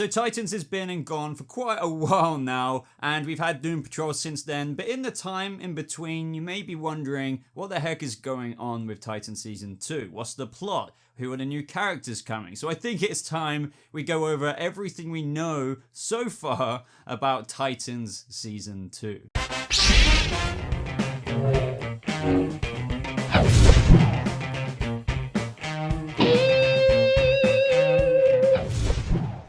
So Titans has been and gone for quite a while now, and we've had Doom Patrol since then, but in the time in between, you may be wondering what the heck is going on with Titans Season 2? What's the plot? Who are the new characters coming? So I think it's time we go over everything we know so far about Titans Season 2.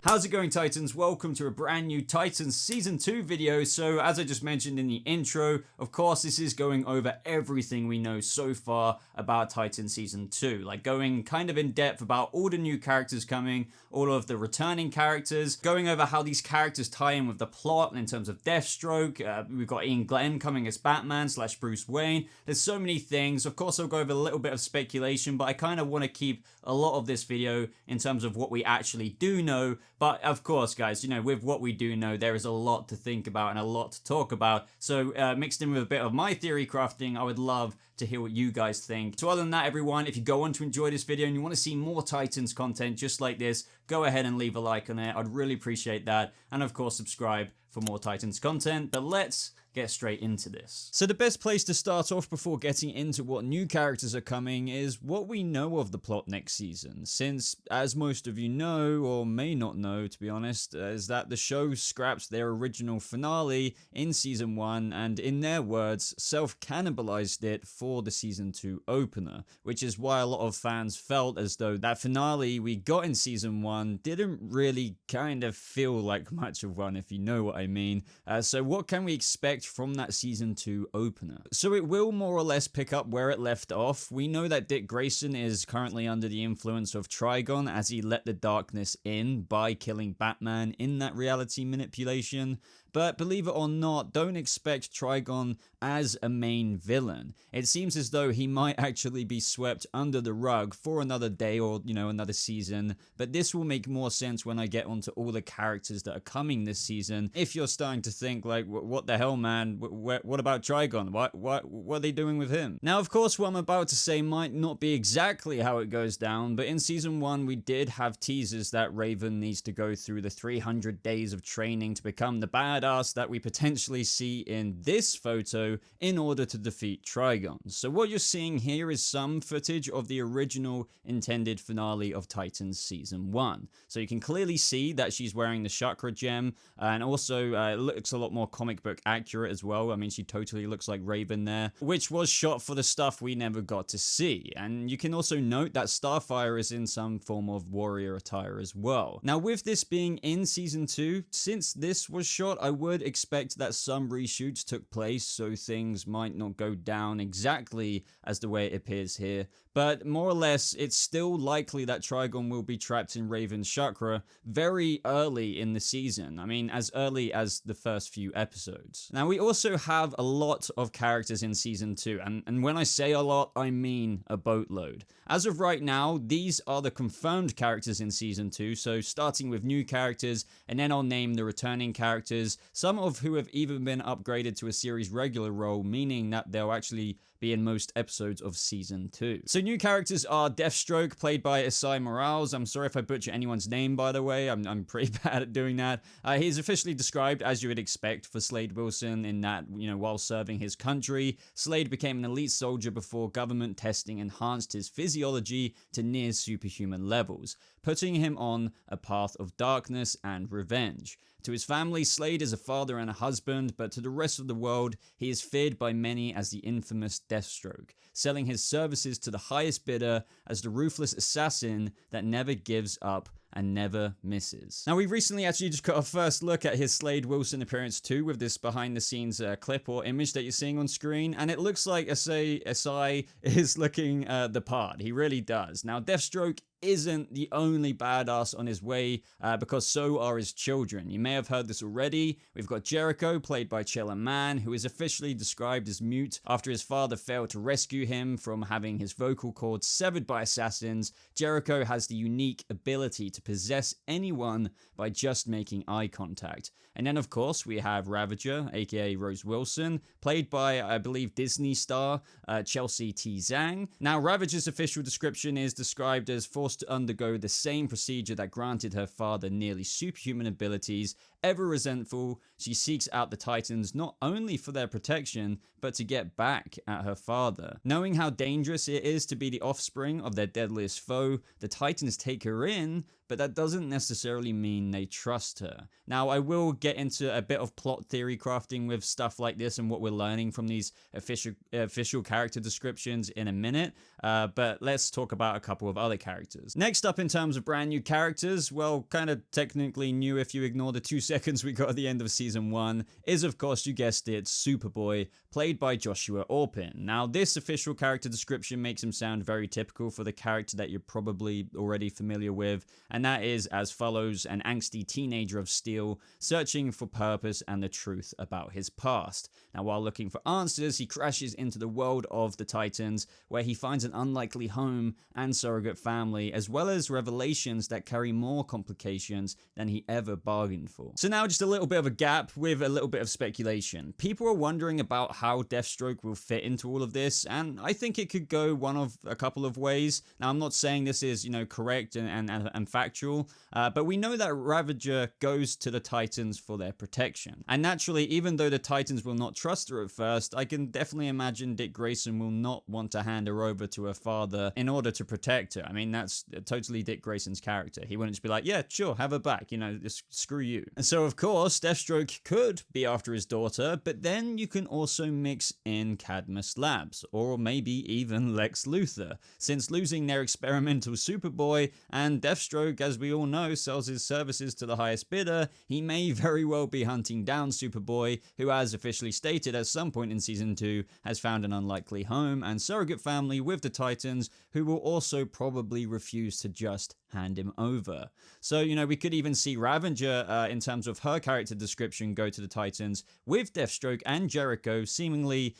How's it going, Titans? Welcome to a brand new Titans Season 2 video. So as I just mentioned in the intro, of course this is going over everything we know so far about Titans Season 2. Like going kind of in depth about all the new characters coming, all of the returning characters, going over how these characters tie in with the plot in terms of Deathstroke. We've got Iain Glenn coming as Batman / Bruce Wayne. There's so many things. Of course I'll go over a little bit of speculation, but I kind of want to keep a lot of this video in terms of what we actually do know. But of course, guys, you know, with what we do know, there is a lot to think about and a lot to talk about. So mixed in with a bit of my theory crafting, I would love to hear what you guys think. So other than that, everyone, if you go on to enjoy this video and you want to see more Titans content just like this, go ahead and leave a like on it. I'd really appreciate that. And of course, subscribe for more Titans content. But let's get straight into this. So the best place to start off before getting into what new characters are coming is what we know of the plot next season, since as most of you know, or may not know to be honest, is that the show scrapped their original finale in season 1 and in their words self-cannibalized it for the season 2 opener, which is why a lot of fans felt as though that finale we got in season 1 didn't really kind of feel like much of one, if you know what I mean. So what can we expect from that season 2 opener? So it will more or less pick up where it left off. We know that Dick Grayson is currently under the influence of Trigon as he let the darkness in by killing Batman in that reality manipulation. But believe it or not, don't expect Trigon as a main villain. It seems as though he might actually be swept under the rug for another day or, you know, another season. But this will make more sense when I get onto all the characters that are coming this season. If you're starting to think like, what the hell, man? What about Trigon? What are they doing with him? Now, of course, what I'm about to say might not be exactly how it goes down, but in season 1, we did have teasers that Raven needs to go through the 300 days of training to become the badass that we potentially see in this photo in order to defeat Trigon. So what you're seeing here is some footage of the original intended finale of Titans Season 1. So you can clearly see that she's wearing the chakra gem, and also it looks a lot more comic book accurate as well. I mean, she totally looks like Raven there, which was shot for the stuff we never got to see. And you can also note that Starfire is in some form of warrior attire as well. Now, with this being in Season 2, since this was shot, I would expect that some reshoots took place, so things might not go down exactly as the way it appears here. But more or less, it's still likely that Trigon will be trapped in Raven's chakra very early in the season. I mean, as early as the first few episodes. Now, we also have a lot of characters in Season 2, and when I say a lot, I mean a boatload. As of right now, these are the confirmed characters in Season 2, so starting with new characters, and then I'll name the returning characters, some of who have even been upgraded to a series regular role, meaning that they'll actually be in most episodes of Season 2. So new characters are Deathstroke, played by Esai Morales. I'm sorry if I butcher anyone's name, by the way. I'm pretty bad at doing that. He's officially described as you would expect for Slade Wilson in that, you know, while serving his country, Slade became an elite soldier before government testing enhanced his physiology to near superhuman levels, putting him on a path of darkness and revenge. To his family, Slade is a father and a husband, but to the rest of the world, he is feared by many as the infamous Deathstroke, selling his services to the highest bidder as the ruthless assassin that never gives up and never misses. Now, we recently actually just got a first look at his Slade Wilson appearance too, with this behind the scenes clip or image that you're seeing on screen, and it looks like Esai is looking the part. He really does. Now, Deathstroke isn't the only badass on his way, because so are his children. You may have heard this already. We've got Jericho, played by Chella Man, who is officially described as mute after his father failed to rescue him from having his vocal cords severed by assassins. Jericho has the unique ability to possess anyone by just making eye contact. And then, of course, we have Ravager, aka Rose Wilson, played by, I believe, Disney star Chelsea T. Zhang. Now, Ravager's official description is described as forced to undergo the same procedure that granted her father nearly superhuman abilities. Ever resentful, she seeks out the Titans not only for their protection, but to get back at her father. Knowing how dangerous it is to be the offspring of their deadliest foe, the Titans take her in, but that doesn't necessarily mean they trust her. Now, I will get into a bit of plot theory crafting with stuff like this and what we're learning from these official character descriptions in a minute, but let's talk about a couple of other characters. Next up in terms of brand new characters, well, kind of technically new if you ignore the 2 seconds we got at the end of season 1, is of course, you guessed it, Superboy, played by Joshua Orpin. Now, this official character description makes him sound very typical for the character that you're probably already familiar with, and that is as follows: an angsty teenager of steel, searching for purpose and the truth about his past. Now, while looking for answers, he crashes into the world of the Titans, where he finds an unlikely home and surrogate family, as well as revelations that carry more complications than he ever bargained for. So now just a little bit of a gap with a little bit of speculation. People are wondering about how Deathstroke will fit into all of this, and I think it could go one of a couple of ways. Now, I'm not saying this is, correct and factual, but we know that Ravager goes to the Titans for their protection. And naturally, even though the Titans will not trust her at first, I can definitely imagine Dick Grayson will not want to hand her over to her father in order to protect her. I mean, that's totally Dick Grayson's character. He wouldn't just be like, yeah, sure, have her back, just screw you. And so, of course, Deathstroke could be after his daughter, but then you can also mix in Cadmus Labs, or maybe even Lex Luthor, since losing their experimental Superboy, and Deathstroke, as we all know, sells his services to the highest bidder, he may very well be hunting down Superboy, who, as officially stated at some point in season 2, has found an unlikely home and surrogate family with the Titans, who will also probably refuse to just hand him over. So, we could even see Ravager, in terms of her character description, go to the Titans with Deathstroke and Jericho, seemingly,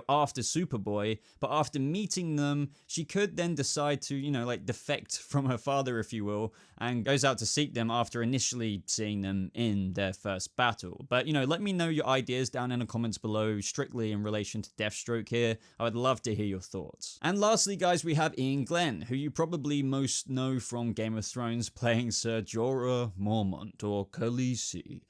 after Superboy, but after meeting them, she could then decide to, defect from her father, if you will, and goes out to seek them after initially seeing them in their first battle. But, let me know your ideas down in the comments below, strictly in relation to Deathstroke here. I would love to hear your thoughts. And lastly, guys, we have Iain Glenn, who you probably most know from Game of Thrones, playing Ser Jorah Mormont, or Khaleesi.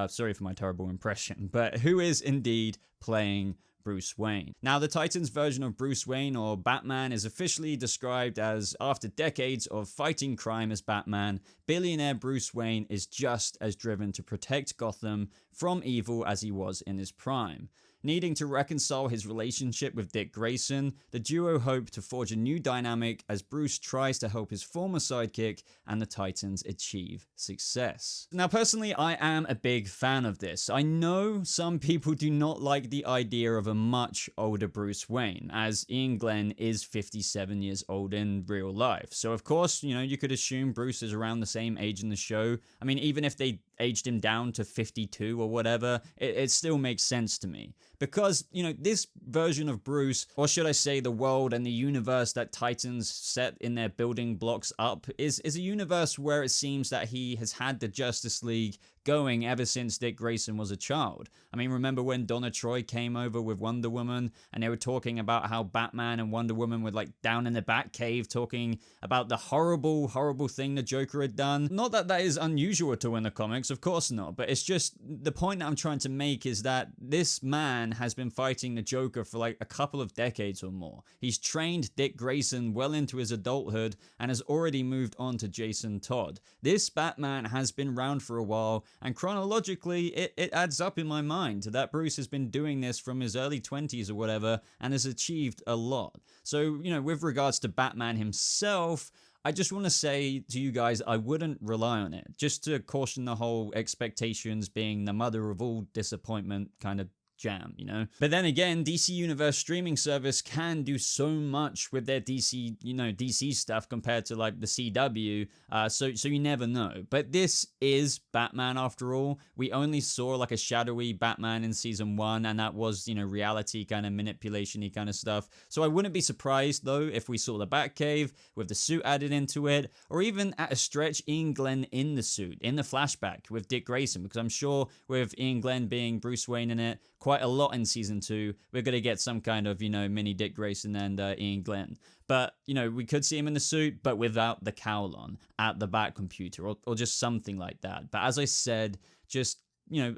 Sorry for my terrible impression, but who is indeed playing Bruce Wayne. Now, the Titans version of Bruce Wayne, or Batman, is officially described as, after decades of fighting crime as Batman, billionaire Bruce Wayne is just as driven to protect Gotham from evil as he was in his prime. Needing to reconcile his relationship with Dick Grayson, the duo hope to forge a new dynamic as Bruce tries to help his former sidekick and the Titans achieve success. Now, personally, I am a big fan of this. I know some people do not like the idea of a much older Bruce Wayne, as Iain Glenn is 57 years old in real life. So, of course, you could assume Bruce is around the same age in the show. I mean, even if they aged him down to 52 or whatever, it still makes sense to me. Because, this version of Bruce, or should I say the world and the universe that Titans set in their building blocks up, is a universe where it seems that he has had the Justice League going ever since Dick Grayson was a child. I mean, remember when Donna Troy came over with Wonder Woman and they were talking about how Batman and Wonder Woman were down in the Batcave talking about the horrible, horrible thing the Joker had done? Not that that is unusual at all in the comics, of course not, but it's just the point that I'm trying to make is that this man has been fighting the Joker for a couple of decades or more. He's trained Dick Grayson well into his adulthood and has already moved on to Jason Todd. This Batman has been around for a while, and chronologically, it adds up in my mind that Bruce has been doing this from his early 20s or whatever and has achieved a lot. So, with regards to Batman himself, I just want to say to you guys, I wouldn't rely on it. Just to caution the whole expectations being the mother of all disappointment kind of jam, But then again, DC Universe streaming service can do so much with their DC, DC stuff compared to the CW, so you never know. But this is Batman after all. We only saw a shadowy Batman in season 1, and that was, reality kind of manipulation-y kind of stuff. So I wouldn't be surprised though if we saw the Batcave with the suit added into it, or even at a stretch Iain Glenn in the suit, in the flashback with Dick Grayson, because I'm sure with Iain Glenn being Bruce Wayne in it, quite a lot in season 2, we're going to get some kind of, mini Dick Grayson and Iain Glenn. But, we could see him in the suit, but without the cowl on at the back computer or just something like that. But as I said, just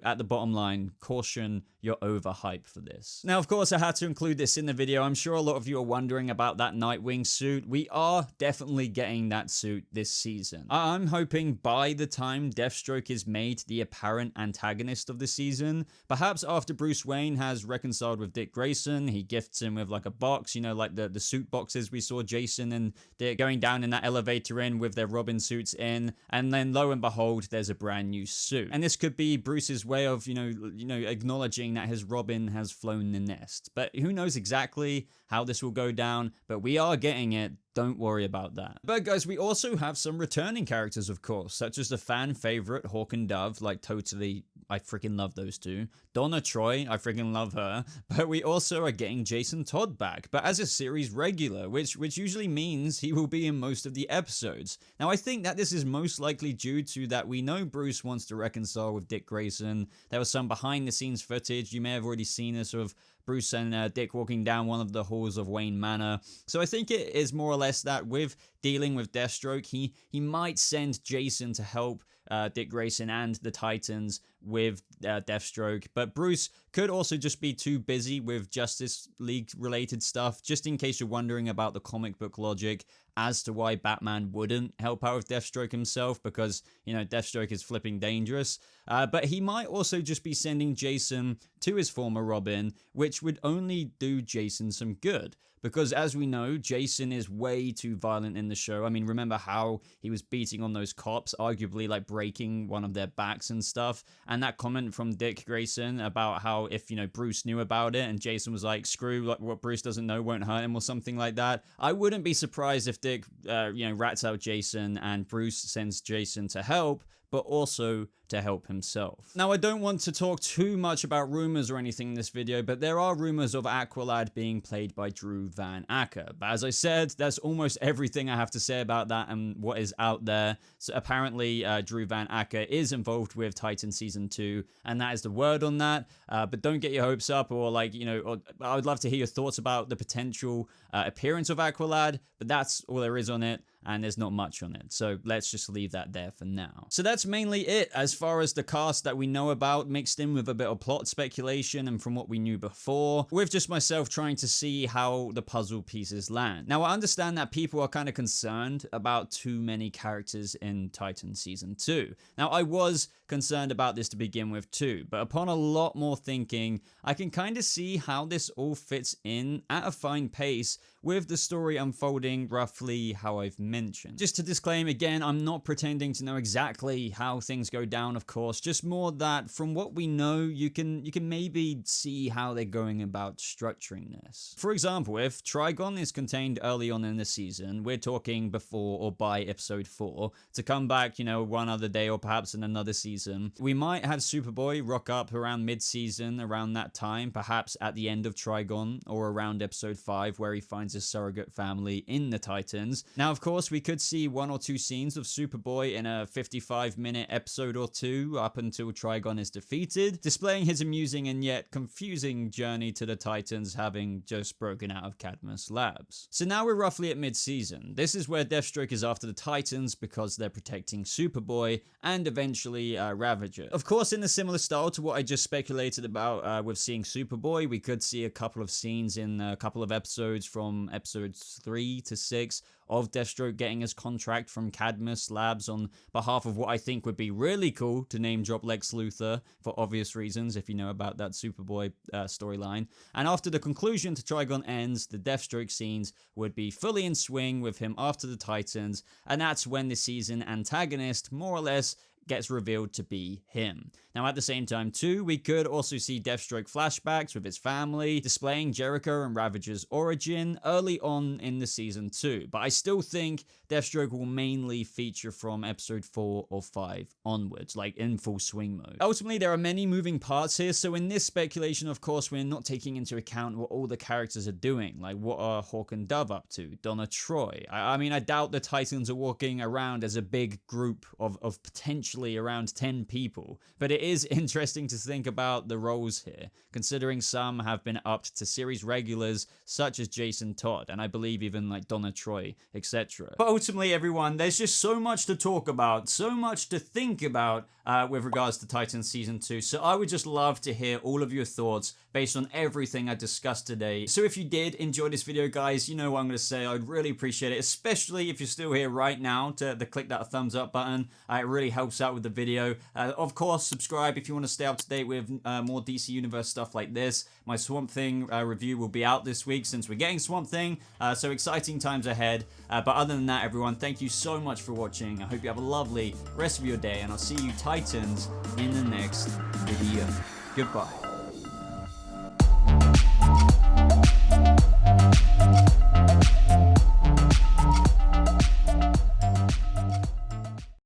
at the bottom line, caution, you're overhyped for this. Now, of course, I had to include this in the video. I'm sure a lot of you are wondering about that Nightwing suit. We are definitely getting that suit this season. I'm hoping by the time Deathstroke is made the apparent antagonist of the season, perhaps after Bruce Wayne has reconciled with Dick Grayson, he gifts him with like a box, like the suit boxes we saw Jason and Dick going down in that elevator in with their Robin suits in, and then lo and behold, there's a brand new suit. And this could be Bruce's way of, acknowledging that his Robin has flown the nest. But who knows exactly how this will go down, but we are getting it. Don't worry about that. But guys, we also have some returning characters, of course, such as the fan favorite Hawk and Dove, like totally, I freaking love those two. Donna Troy, I freaking love her. But we also are getting Jason Todd back, but as a series regular, which usually means he will be in most of the episodes. Now, I think that this is most likely due to that we know Bruce wants to reconcile with Dick Grayson. There was some behind the scenes footage. You may have already seen this of Bruce and Dick walking down one of the halls of Wayne Manor. So I think it is more or less that with dealing with Deathstroke, he might send Jason to help Dick Grayson and the Titans with Deathstroke, but Bruce could also just be too busy with Justice League related stuff, just in case you're wondering about the comic book logic as to why Batman wouldn't help out with Deathstroke himself, because, Deathstroke is flipping dangerous. But he might also just be sending Jason to his former Robin, which would only do Jason some good. Because as we know, Jason is way too violent in the show. I mean, remember how he was beating on those cops, arguably like breaking one of their backs and stuff. And that comment from Dick Grayson about how if, Bruce knew about it and Jason was like, screw like, what Bruce doesn't know won't hurt him or something like that. I wouldn't be surprised if Dick, rats out Jason and Bruce sends Jason to help, but also to help himself. Now, I don't want to talk too much about rumors or anything in this video, but there are rumors of Aqualad being played by Drew Van Acker. But as I said, that's almost everything I have to say about that and what is out there. So apparently, Drew Van Acker is involved with Titan Season 2, and that is the word on that. But don't get your hopes up, or or I would love to hear your thoughts about the potential appearance of Aqualad, but that's all there is on it. And there's not much on it, so let's just leave that there for now. So that's mainly it as far as the cast that we know about, mixed in with a bit of plot speculation and from what we knew before, with just myself trying to see how the puzzle pieces land. Now, I understand that people are kind of concerned about too many characters in Titan Season 2. Now, I was concerned about this to begin with too, but upon a lot more thinking, I can kind of see how this all fits in at a fine pace with the story unfolding roughly how I've mentioned. Just to disclaim again, I'm not pretending to know exactly how things go down, of course, just more that from what we know, you can maybe see how they're going about structuring this. For example, if Trigon is contained early on in the season, we're talking before or by episode 4, to come back, one other day or perhaps in another season, we might have Superboy rock up around mid-season, around that time, perhaps at the end of Trigon, or around episode 5, where he finds his surrogate family in the Titans. Now, of course, we could see 1 or 2 scenes of Superboy in a 55-minute episode or 2 up until Trigon is defeated, displaying his amusing and yet confusing journey to the Titans, having just broken out of Cadmus Labs. So now we're roughly at mid-season. This is where Deathstroke is after the Titans because they're protecting Superboy and eventually Ravager. Of course, in a similar style to what I just speculated about with seeing Superboy, we could see a couple of scenes in a couple of episodes from episodes 3 to 6 of Deathstroke getting his contract from Cadmus Labs on behalf of what I think would be really cool to name drop Lex Luthor, for obvious reasons if you know about that Superboy storyline. And after the conclusion to Trigon ends, the Deathstroke scenes would be fully in swing with him after the Titans, and that's when the season antagonist, more or less, gets revealed to be him. Now, at the same time too, we could also see Deathstroke flashbacks with his family, displaying Jericho and Ravager's origin early on in the season 2, but I still think Deathstroke will mainly feature from episode 4 or 5 onwards, like in full swing mode. Ultimately, there are many moving parts here, so in this speculation, of course, we're not taking into account what all the characters are doing, like what are Hawk and Dove up to, Donna Troy. I mean, I doubt the Titans are walking around as a big group of potential officially around 10 people, but it is interesting to think about the roles here, considering some have been upped to series regulars such as Jason Todd, and I believe even like Donna Troy, etc. But ultimately, everyone, there's just so much to talk about, so much to think about with regards to Titans Season 2, so I would just love to hear all of your thoughts based on everything I discussed today. So if you did enjoy this video, guys, you know what I'm going to say. I'd really appreciate it, especially if you're still here right now, to click that thumbs up button. It really helps out with the video. Of course, subscribe if you want to stay up to date with more DC Universe stuff like this. My Swamp Thing review will be out this week since we're getting Swamp Thing, so exciting times ahead. But other than that, everyone, thank you so much for watching. I hope you have a lovely rest of your day, and I'll see you Titans in the next video. Goodbye.